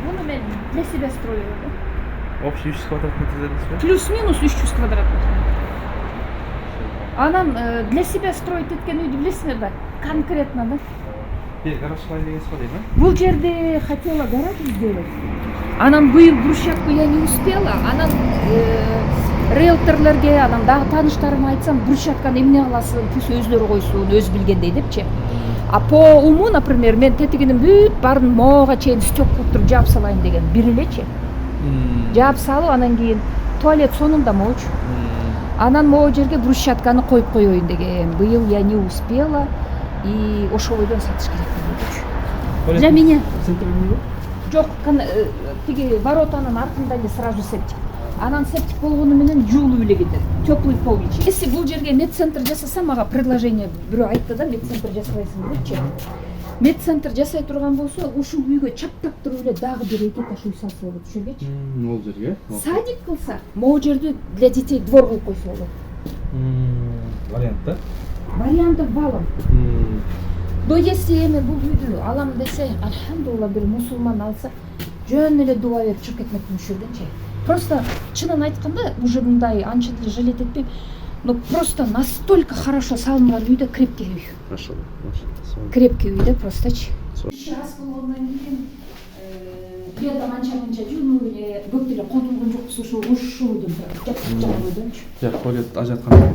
Bunu ben для себя строю. Общий 300 квадрат метр дедіңіз бе? Плюс-минус 300 квадрат метр. Анан для себя строить эткен үйдү билесиңер да? Конкретно да. Гараж кылайын дегенсиз го дейм, Бул жерде хотела гараж сделать. Анан быйыл брусчатку я не успела. Анан риэлторлорге, анан дагы тааныштарыма айтсам, брусчатканы эмне кыласың, пусть өздөрү койсун, өзү билгендей депчи. А по уму, например, мен тетигинин бүт баарын моога чейин стёк кылып туруп жаап салайын деген бир элечи. Жаап салып, анан кийин туалет сонунда моочу. Анан могу жерге брусчатканы коюп коеюн деген. Быйыл я не успела и ошол бойдон сатыш керек болду. Для меня. Жок, тиги воротанын артында эле сразу септик. Анан септик болгону менен жуулуп эле кетет. Теплый пол ичи. Если бул жерге медцентр жасаса, мага предложение бирөө айтты да, медцентр жасабайсың депчи. Медцентр жасай турган болсо, ушул үйгө чаптап туруп эле дагы бир эки этаж үй салса болот, түшүнгөнчү. Ол жерге? Садик кылса, могу жерде для детей двор кылып койсо болот. Вариант да? Вариантов валом. Но если эми бул үйдү алам десе, альхамдулилла, бир мусулман алса, жөн эле дуба берип чыгып кетмек мүшүрдөнчү. Просто чынын айтканда, уже мындай анча деле жалеть этпейм. Но просто настолько хорошо салынган үйдө крепкий үй. Хорошо. Крепкий үй да просточи. Раз болгондон кийин летом анча жуунуп эле көп деле котулгон жокпуз, ошол үйдөн жакшы бойдончу. Жак, туалет ажаткан.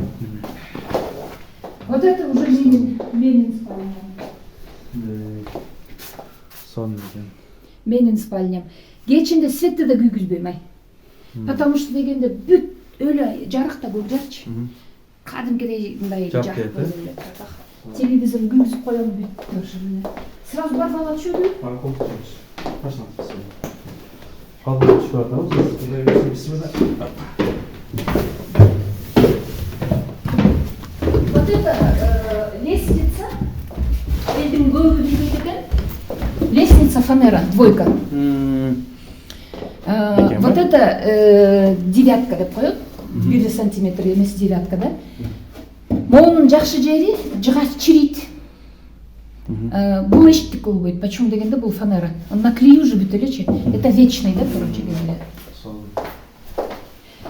Вот это уже менин спальням. Сон деген. Менин спальням. Кечинде светти да күйгүзбөйм ай. Потому что дегенде бүт өлө жарык да көп жарчы. Кадимкидей мындай жарык эле. Телевизор күйгүзүп коем бүт тоже. Сразу бар бала түшөдү. Пожалуйста. Калдырып түшүп атабыз. Бисмилла. Вот это лестница. Элдин көбү билбейт экен. Лестница фанера, двойка. Вот это девятка деп коет. 1 сантиметр эмес девятка, да? Моунун жакшы жери жыгач чирийт. Бул эчтик болбойт. Почему дегенде бул фанера. Он наклею уже бүт элечи. Это вечный, да, короче говоря.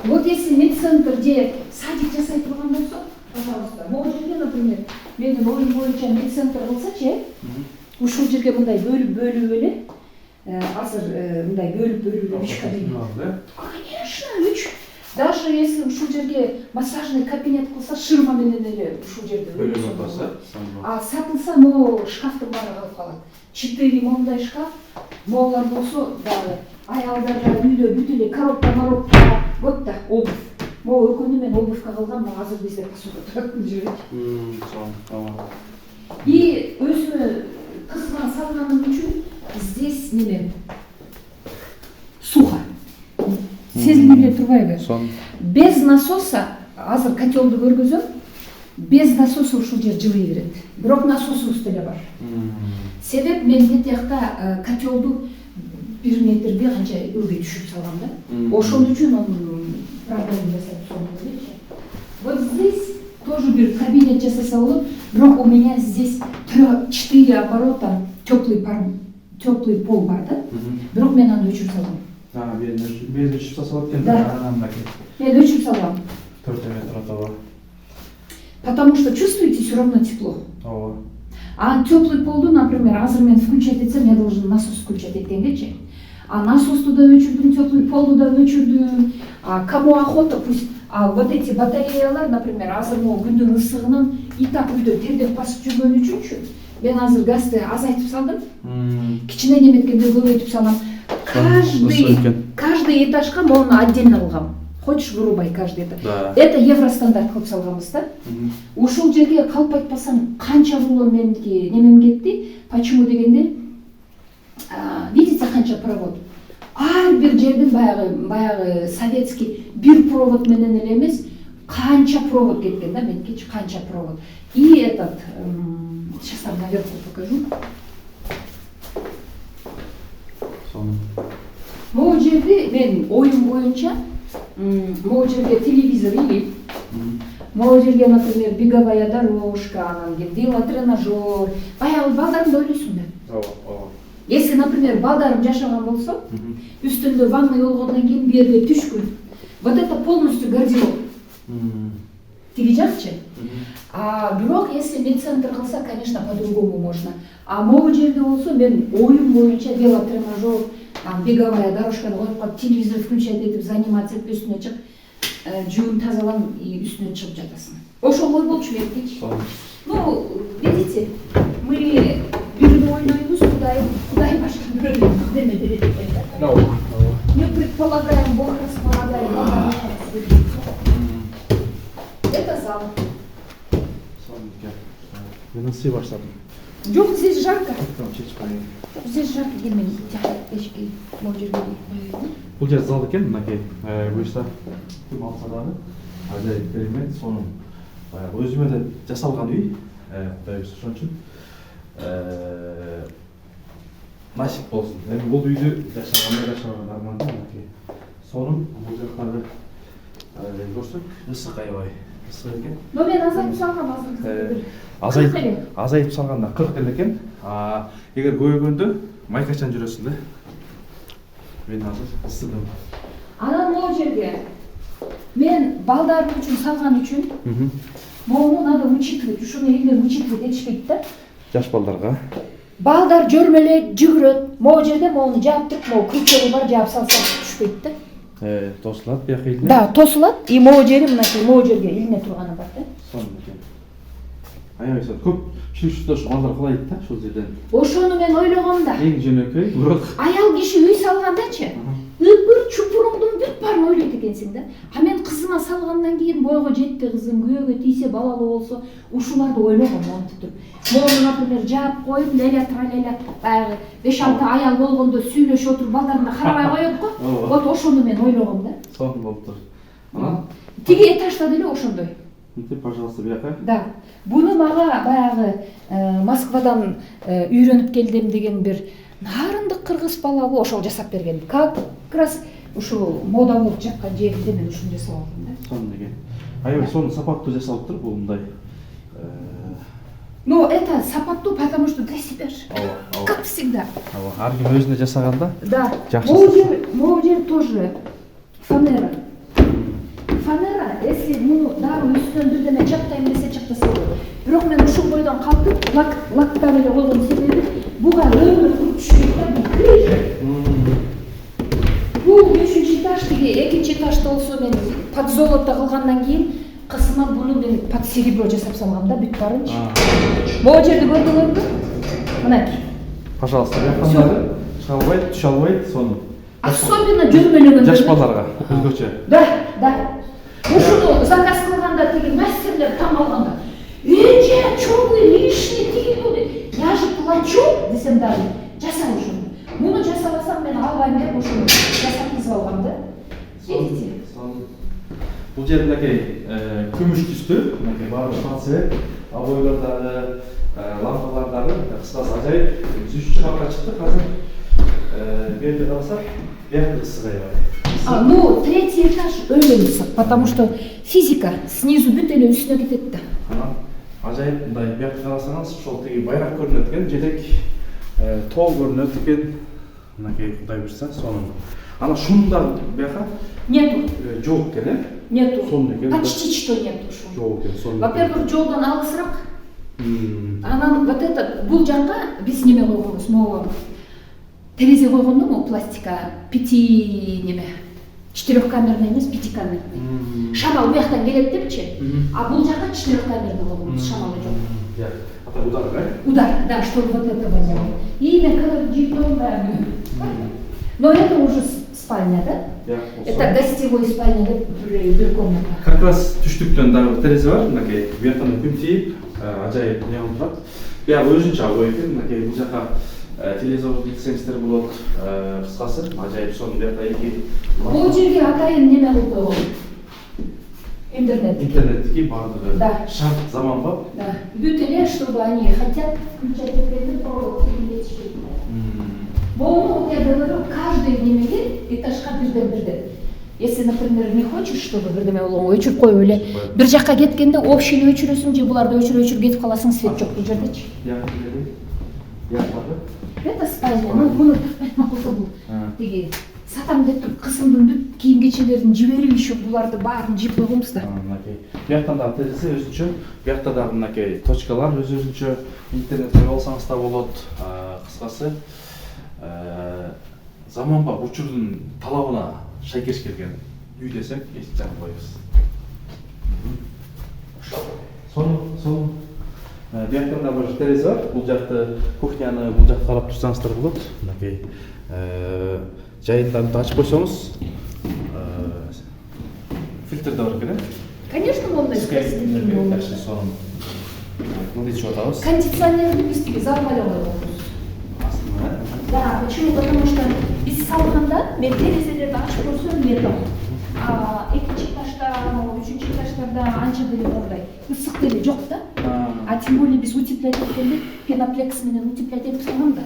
Вот если медцентр де садик жасай турган болсо, пожалуйста, могу жерге, например, менин оюм боюнча медцентр кылсачы, ушул жерге мындай бөлүп эле, азыр мындай бөлүп эле 3 кабинет. Конечно, 3. Даже если ушул жерге массажный кабинет кылса, ширма менен эле ушул жерде бөлүп койсо. А сатылса, могу шкафтын баары калып калат. 4 мондай шкаф, моулар болсо дагы аялдарга үйдө бүт эле коробка, вот да, обувь. Могу экөөнү мен обувька калгам, мага азыр бизде посуда турат бул жерде. И өзүмө кызга салганым үчүн здесь неме сухо. Сезилип эле турбайбы? Без насоса, азыр котелду көргөзөм, без насоса ушул жер жылый берет. Бирок насосубуз деле бар. Себеп мен бул жакта котелду 1 метрде канча ылгый түшүрүп салгам да. Ошол үчүн проблема жасап сонун. Вот здесь тоже бир кабинет жасаса болот, бирок у меня здесь 4 оборота теплый пол бар да. Бирок мен аны өчүрүп салгам. Без өчүп салса болот экен. Мен өчүрүп салгам. 4 метр атабы. Потому что чувствуете все равно тепло. А теплый полду, например, азыр мен включать этсем, я должен насос включать эткенгечи. А насосту да өчүрдүм, теплый полду да өчүрдүм. А кому охота, пусть. А вот эти батареялар, например, азыр могу күндүн ысыгынан и так үйдө тердеп басып жүргөн үчүнчү. Мен азыр газды азайтып салдым. Кичине неметкенде көбөйтүп салам. Каждый этажга моуну отдельно кылгам. Хочешь, вырубай каждый этаж. Это евростандарт кылып салганбыз да. Ушул жерге калп айтпасам, канча рулон меники немем кетти. Почему дегенде, видите, канча провод. Ар бир жерден баягы советский бир провод менен эле эмес, канча провод кеткен да, меникичи канча провод. И этот, сейчас вам наверху покажу. Могу жерде мен оюм боюнча, могу жерге телевизор илип, могу жерге, например, беговая дорожка, анан кийин велотренажер, баягы балдарыңды ойлойсуң да. Если, например, балдарым жашаган болсо, үстүндө ванный болгондон кийин берге түшкүн. Вот это полностью гардероб. Тиги жакчы. А бирок если медцентр кылса, конечно, по-другому можно. А могу жерде болсо, мен оюм боюнча велотренажер, беговая дорожканы коюп коюп, телевизор включать этип, заниматься этип, үстүнө чыгып, жуун тазалам, и үстүнө чыгып жатасың. Ошол ой болчу меники. Ну, видите, мы бирге ойнойбуз, Кудай башка бирөөнү деме берет деп айтат. Мы предполагаем, Бог располагает, это зал. Мен ысый баштадым. Жок, здесь жарко. Чечип коеюн. Здесь жарко, келмен эшикке могу жерге. Бул жер зал экен, мынакей. Буюрса ким алса дагы ажайып керемет. Сонун баягы өзүмө да жасалган үй. Кудай буюрса ошон үчүн насип болсун. Эми бул үйдү жашаган арман мынакей. Сонун бул жактарды көрсөк, ысык аябай. Ысык экен. Но мен азайтып салгам азыр. Азайып салганда 40 экен. Эгер көбөйгөндө майкачан жүрөсүң да. Мен азыр ысыдым. Анан могу жерге мен балдарым үчүн салган үчүн могуну надо учитывать, ушуну элдер учитывать этишпейт да. Жаш балдарга. Балдар жөрмөлөйт, жүгүрөт. Могу жерде могуну жааптырып, могу крючогу бар, жаап салса түшпөйт да. Тосулат бияка илине. Да, тосулат. И могу жери мынакей, могу жерге илине турганы бар да. Сонун экен. Аябай сонун. Көп чүрүштөр балдар кылайт да ушул жерден. Ошону мен ойлогом да. Эң жөнөкөй, бирок Аял киши үй салгандачы, ыпыр чупуруңдун бүт баарын ойлойт экенсиң да. А мен кызыма салгандан кийин бойго жетти кызым, күйөөгө тийсе, балалуу болсо, ушуларды ойлогом монтип туруп. Могуну, например, жаап коюп, леля тралеля, баягы 5-6 аял болгондо сүйлөшүп отуруп, балдарына карабай коет го. Вот ошону мен ойлогом да. сонун болуптур. Анан Тиги этажда деле ошондой. Пожалуйста, бияка. Да. Буну мага баягы Москвадан үйрөнүп келдим деген бир нарындык кыргыз балабы ошол жасап берген. Как раз ушул мода болуп жаткан жеринде мен ушуну жасап алдым да. Сонун экен. Аябай сонун сапаттуу жасалыптыр бул мындай. Но это сапаттуу, потому что для себя же. Как всегда. Ар ким өзүнө жасаганда. Да. Жакшы. Могу жер тоже фанера. Фанера, если муну дагы үстүнөн бирдеме чаптайм десе чаптаса болот. Бирок мен ушул бойдон калтып, лактап эле койгон себеби буга өмүр күчүшпөйт да, бул крыша. Бул 3-чү этаж, тиги 2-чи этажда болсо мен под золото кылгандан кийин кызыма буну мен под серебро жасап салгам да, бүт барынчы. Могу жерди көрдүңөрбү? Мынакей. Пожалуйста, бияка чыга албайт, түшө албайт, сонун. Особенно жөрмөлөгөн Жаш балдарга өзгөчө. Да. Ушуну заказ кылганда тиги мастерлер там алганда. Эже, чё вы лишний тиги буду? Я же плачу десем дагы. Жасай ушуну. Муну жасабасам мен албайм деп ушуну жасаткызып алгам да. Видите? Бул жер мынакей күмүш түстүү, мынакей баары станция, обойлордагы, лампалардагы, кыскасы ажайып, 3-чү катка чыктык азыр. Берди карасак, бияка ысык аябай. Ну, 3-й этаж өлө ысык, потому что физика снизу бүт эле үстүнө кетет да. Ажайып мындай бияка карасаңыз, ошол тиги байрак көрүнөт экен, жетек тоо көрүнөт экен. Мынакей Кудай буйрса, сонун. Ана шумда бияка Нету. Жок экен, Нету. Сонун экен. Почти что нету шума. Жок экен, сонун. Во-первых, жолдон алысыраак. Анан вот это бул жакка биз неме койгонбуз, могу терезе койгондо могу пластика 4-камерный эмес, 5-камерный. Шамал бияктан келет депчи. А бул жакка 4-камерный койгонбуз, шамалы жок. Это удар, да? Удар, да, чтобы вот этого не было. И мен когда джиптом, но это уже спальня, да? Это гостевой спальня, бир комната. Как раз түштүктөн дагы терезе бар, мынакей бияктан күн тийип, ажайып не кылып турат. Бияк өзүнчө ой экен, мынакей бул жака телевизор лицензиялар болот, кыскасы, ажайып сонун бияка эки. Бул жерге атайын неме кылып койгон. Интернеттики бардыгы. Да. Шарт заманбап. Да. Бүт эле, чтобы они хотят включать интернет, провод телевизор. Могу, вот я говорю, каждый немеге этажка бирден. Если, например, не хочешь, чтобы бирдеме болгон өчүрүп коюп эле бир жакка кеткенде общийни өчүрөсүң же буларды өчүрүп кетип каласың, свет жок бул жердечи. Яктагы. Это спальня. Ну, муну таппай макулда бул. Тиги сатам деп туруп кызымдын бүт кийим кечелерин жиберип еще буларды баарын жип койгонбуз да. Мынакей. Бияктан дагы терезе өзүнчө, биякта дагы мынакей точкалар өзүнчө интернетте болсоңуз да болот. Кыскасы заманбап учурдун талабына шайкеш келген үй десек эч жагын койбуз. Сол бияктан да бир терезе бар. Бул жакты кухняны бул жакка карап турсаңыздар болот. Мынакей жайындан ачып койсоңуз фильтр да бар экен. Конечно, можно использовать. Сонун мындайча атабыз. Кондиционерди биз тиги залга эле койгонбуз. Астына. Да, почему? Потому что биз салганда мен терезелерди ачып көрсөм металл. Экинчи этажда, үчүнчү этаждарда анча деле мындай ысык деле жок да. А тем более биз утеплять эткенде пеноплекс менен утеплять этип салгам да.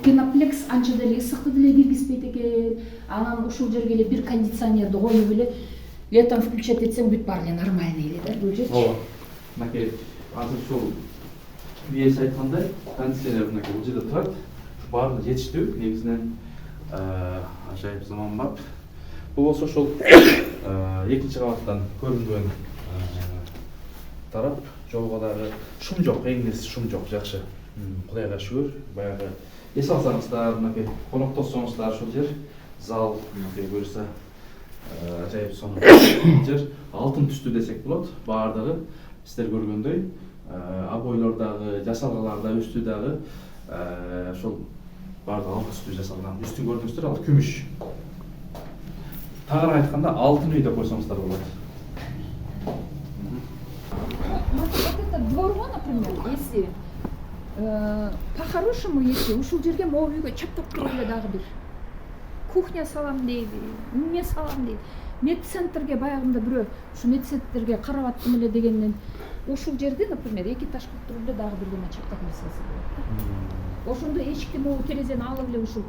Пеноплекс анча деле ысыкты деле киргизбейт экен. Анан ушул жерге эле бир кондиционерди коюп эле летом включать этсең бүт баары эле нормальный эле да бул жерчи. Ооба. Мынакей азыр ушул биэс айткандай кондиционер мынакей бул жерде турат. Баары жетиштүү, негизинен ажайып заманбап. Бул болсо ошол экинчи кабаттан көрүнгөн тарап. Жолго дагы шум жок, эң нерсе шум жок, жакшы. Кудайга шүгүр. Баягы эс алсаңыздар, мынакей коноктосоңуздар ушул жер зал, мынакей буюрса ажайып сонун жер. Алтын түстүү десек болот. Баардыгы сиздер көргөндөй обойлор дагы, жасалгалар да, үстү дагы ошол баардыгы алтын түстүү жасалган. Үстүн көрдүңүздөр, ал күмүш. Тагыраак айтканда алтын үй деп койсоңуздар болот. Вот этот дворго, например, если по-хорошему, если ушул жерге могу үйгө чаптап туруп эле дагы бир кухня салам дейби, эмне салам дейби. Медцентрге баягында бирөө ушу медцентрге карап аттым эле дегенден ушул жерде, например, эки этаж кылып туруп эле дагы бир гана чаптап салса болот да. Ошондо эшикти могу терезени алып эле ушул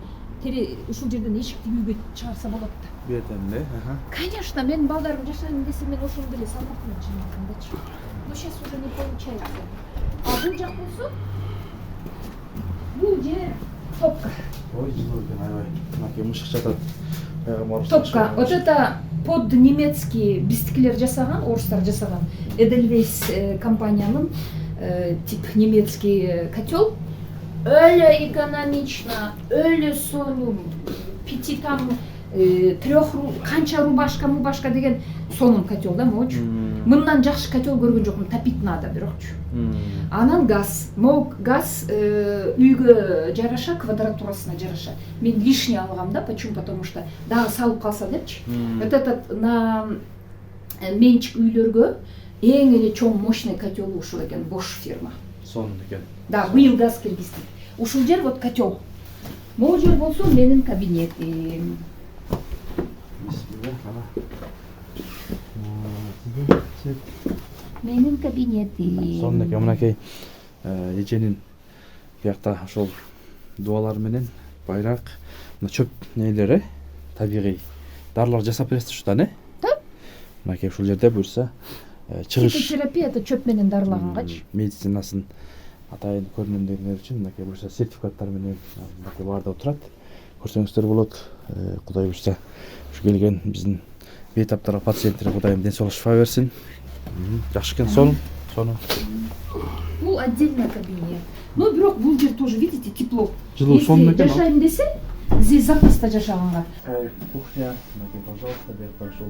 жерден эшикти үйгө чыгарса болот да. Бетен эле, Конечно, мен балдарым жашайын десе мен ошондо эле салмакмын чынында. Но сейчас уже не получается. А бул жак болсо бул жер топка. Ой, жылуу экен, аябай. Мынакей мышык жатат. Топка. Вот это под немецкий бистикилер жасаган, орустар жасаган. Edelweiss компаниянын тип немецкий котел. Өлө экономично, өлө сонун, 5 там 3 канча рубашка деген сонун котел да, могучу. Мындан жакшы котел көргөн жокмун, топить надо бирокчу. Анан газ. Газ үйгө жараша, квадратурасына жараша. Мен лишний алгам да, почему? Потому что дагы салып калса депчи. Вот этот на менчик үйлөргө эң эле чоң мощный котел ушул экен, Bosch фирма. Сонун экен. Да, быйыл газ киргизди. Ушул жер вот котел. Могу жер болсо менин кабинетим. Менин кабинетим. Сонун экен, мынакей эженин биякта ошол дубалары менен байрак мына чөп нелери, табигый дарылар жасап бересиз ушта, не? Да. Мынакей ушул жерде буюрса чыгыш Фитотерапия это чөп менен дарылагангачы. медицинасын атайын көрүнөм дегендер үчүн мынакей буюрса сертификаттар менен мынакей баардыгы турат. Көрсөңүздөр болот. Кудай буюрса ушу келген биздин бейтаптарга пациенттерге Кудайым ден соолук шифа берсин. Жакшы экен, сонун. Бул отдельный кабинет. Но бирок бул жер тоже, видите, тепло. Жылуу сонун экен. Жашайм десе, здесь запаста жашаганга. Кухня, мынакей, пожалуйста, биякта ушул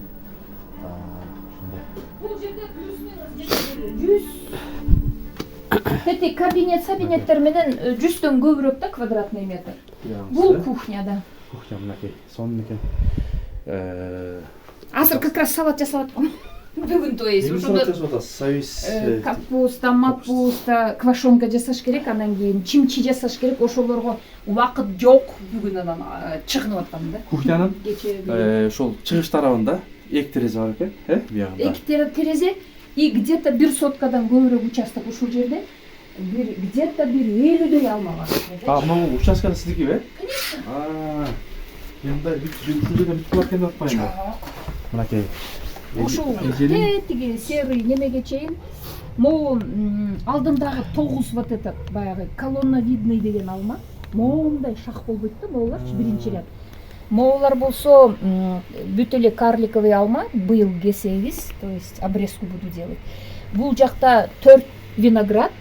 Бул жерде плюс-минус 100. Эти кабинеттер менен 100төн көбүрөөк да квадратный метр. Бул кухня да. Кухня мынакей, сонун экен. Азыр как раз салат жасап аткам. Бүгүн то есть ушуну капуста, мапуста, квашонка жасаш керек, анан кийин чимчи жасаш керек. Ошолорго убакыт жок. Бүгүн анан чыгынып аткам да. Кухнянын ошол чыгыш тарабында эки терезе бар экен, биягында. Эки терезе и где-то бир соткадан көбүрөөк участок ушул жерде. Где-то бир 50дөй алма бар. Могу участкада сиздикиби? Конечно. Мындай ушул жерде бүт бар экен деп атпайбы? Жок. Мынакей. Ушул тиги серый немеге чейин могу алдындагы 9 вот этот баягы колонновидный деген алма. моундай шах болбойт да моолорчу биринчи ряд. Моолар болсо бүт эле карликовый алма быйыл кесебиз, то есть обрезку буду делать. Бул жакта 4 виноград,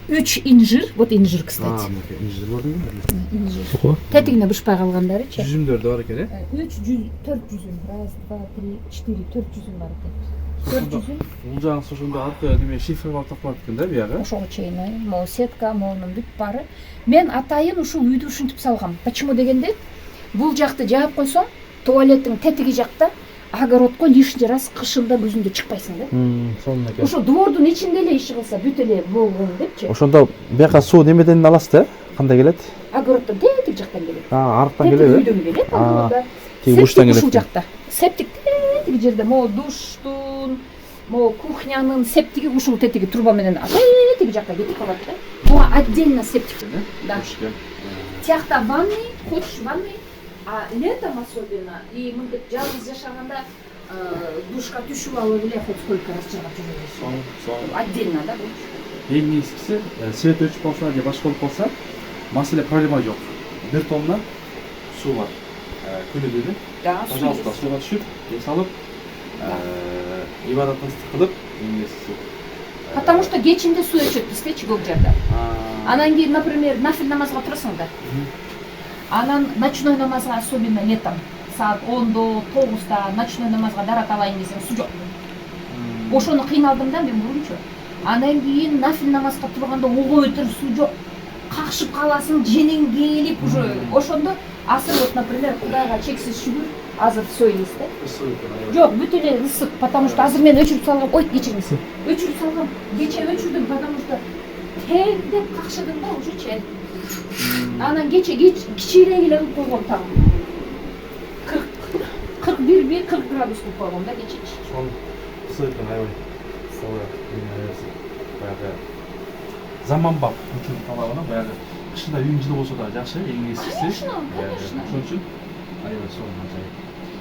3 инжир, вот инжир, кстати. Инжир көрдүңбү? Инжир. Тетигине бышпай калгандарычы. Жүзүмдөр да бар экен, 4 жүзүм. 1, 2, 3, 4, 4 жүзүм бар экен. 4 жүзүм. Бул жагы ошондо аркы неме шифр кылып тапалат экен да биягы. Ошого чейин, могу сетка, могунун бүт баары. Мен атайын ушул үйдү ушинтип салгам. Почему дегенде, бул жакты жаап койсоң, туалеттин тетиги жакта огородко лишний раз кышында күзүндө чыкпайсың да. Сонун экен. Ошо двордун ичинде эле иш кылса бүт эле болгон депчи. Ошондо бияка суу немеден аласыз да? Кандай келет? Огороддон тетик жактан келет. Арыктан келеби? Үйдөн келет, анда тиги буштан келет. Ушул жакта. Септик тетиги жерде, могу душтун, могу кухнянын септиги ушул тетиги труба менен тетиги жакка кетип калат да. Буга отдельно септик. Да. Тиякта ванный, хочешь ванный, а летом особенно, и мынтип жалгыз жашаганда душка түшүп алып эле хоть сколько раз чыгып жүрөбүз. Отдельно да бул. Эң нескиси свет өчүп калса же башка болуп калса, маселе проблема жок. 1 тонна суу бар. Күнүгө. Да, пожалуйста, сууга түшүп, эс алып, ибадатын кылып, потому что кечинде суу өчөт бизде көп жерде. Анан кийин, например, нафил намазга турасың да. Анан ночной намазга, особенно летом, саат 10-до 9-да ночной намазга дарат алайын десең суу жок. Ошону кыйналдым да мен мурунчу. Анан кийин нафил намазга турганда ойгойтур суу жок. Какшып каласың, жениң келип уже. Ошондо азыр вот, например, Кудайга чексиз шүгүр, азыр все есть да. Жок, бүт эле ысык, потому что азыр мен өчүрүп салгам. Ой, кечириңиз. Өчүрүп салгам. Кече өчүрдүм, потому что тегдеп какшыдым да уже чек. Анан кече кичирээк эле кылып койгом там. 41 40 градус кылып койгом да кече. Ысык аябай. Баягы заманбап учуп калган, баягы кышында үйүң жылы болсо да жакшы, эң эскиси. Конечно. Ошон үчүн аябай сонун ажайып.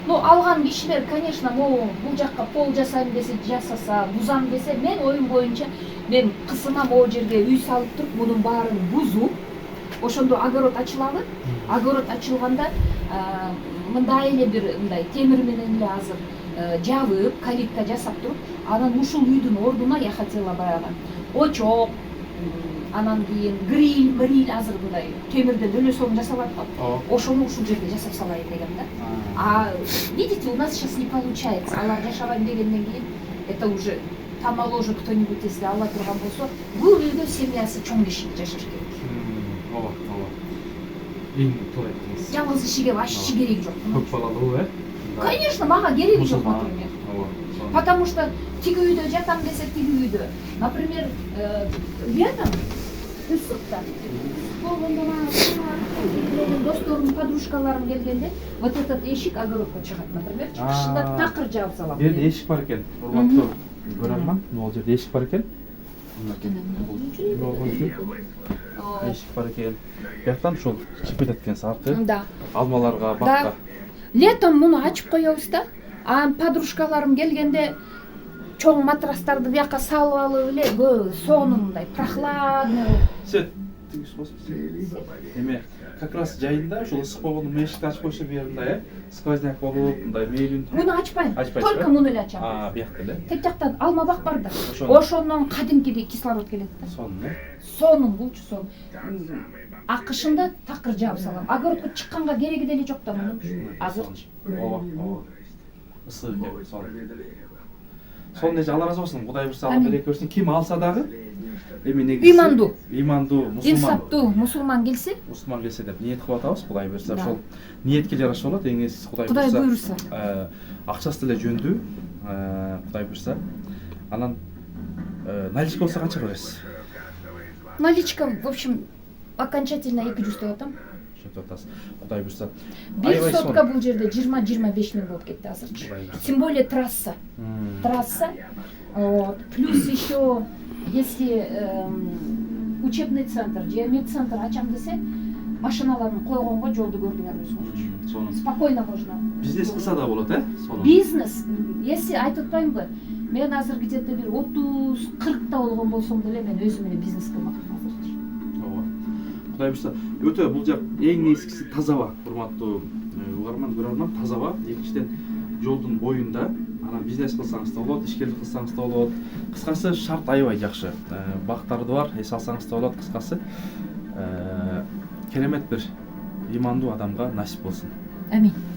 Ну, алган кишилер, конечно, бул жакка пол жасайм десе жасаса, бузам десе, мен оюм боюнча, мен кысына могу жерге үй салып туруп, мунун баарын бузуп, ошондо огород ачылалы. Огород ачылганда мындай эле бир мындай темир менен эле азыр жабып, калитка жасап туруп, анан ушул үйдүн ордуна я хотела баягы очок, анан кийин гриль азыр мындай темирден өлөсөң жасалат го. Ошону ушул жерде жасап салайын деген да. А видите, у нас сейчас не получается. Алар жашабайм дегенден кийин это уже помоложе кто-нибудь, если ала турган болсо, бул үйдө семьясы чоң киши жашаш керек. Ооба. Эң туура айттыңыз. Жалгыз кишиге вообще кереги жок. Көп балалуу, Конечно, мага кереги жок, например. Потому что тиги үйдө жатам десе тиги үйдө. Например, летом ысыкта болгондо досторум, подружкаларым келгенде, вот этот эшик огородко чыгат, например, чыгышында такыр жаап салам. Бул жерде эшик бар экен. Урматтуу көрөрман, могул жерде эшик бар экен. Эшик бар экен. Бияктан ушул чыгып кетет экен саркы. Да. Алмаларга, бакка. Летом муну ачып коебуз да. Анан подружкаларым келгенде чоң матрастарды бияка салып алып эле, соону мындай прохладный. Свет, эме как раз жайында ушул ысык болгондо эшикти ачып койсо буярында, сквозняк болуп, мындай мейлин. Муну ачпайм. Только муну эле ачам. Биякта да. Теп жактан алма бак бар да. Ошондон кадимкидей кислород келет да. Сонун булчу сон. Акышында такыр жаап салам. Огородко чыкканга кереги деле жок да мунун. Азырчы. Ооба. Ысык экен, сонун. Сонун эже Алла разы болсун, Кудай буйрса алып береке берсин. Ким алса дагы эми негизи имандуу, мусулман. Инсаптуу мусулман келсе деп ниет кылып атабыз, Кудай буйрса. Ошол ниетке жараша болот, эң эсеси Кудай буйрса. Акчасы деле жөндүү, Кудай буйрса. Анан наличка болсо канча бересиз? Наличка, в общем, окончательно 200 деп атам. Кудай буйрса. Бир сотка бул жерде 20-25 миң болуп кетти азырчы. Тем более трасса. Плюс еще если учебный центр, медцентр ачам десе, машиналарын койгонго жолду көрдүңөр өзүңүз. Спокойно можно. Бизнес кылса да болот, Бизнес, если айтып атпаймынбы, мен азыр где-то бир 30-40 болгон болсом деле мен өзүм эле бизнес кылмакмын азырчы. Кудай буюрса өтө бул жак эң нескиси тазаба, урматтуу угарман, көрөрман, тазаба. Экинчиден жолдун боюнда, анан бизнес кылсаңыз да болот, ишкерлик кылсаңыз да болот. Кыскасы шарт аябай жакшы. Бактарды бар, эс алсаңыз да болот. Кыскасы керемет бир имандуу адамга насип болсун. Амин.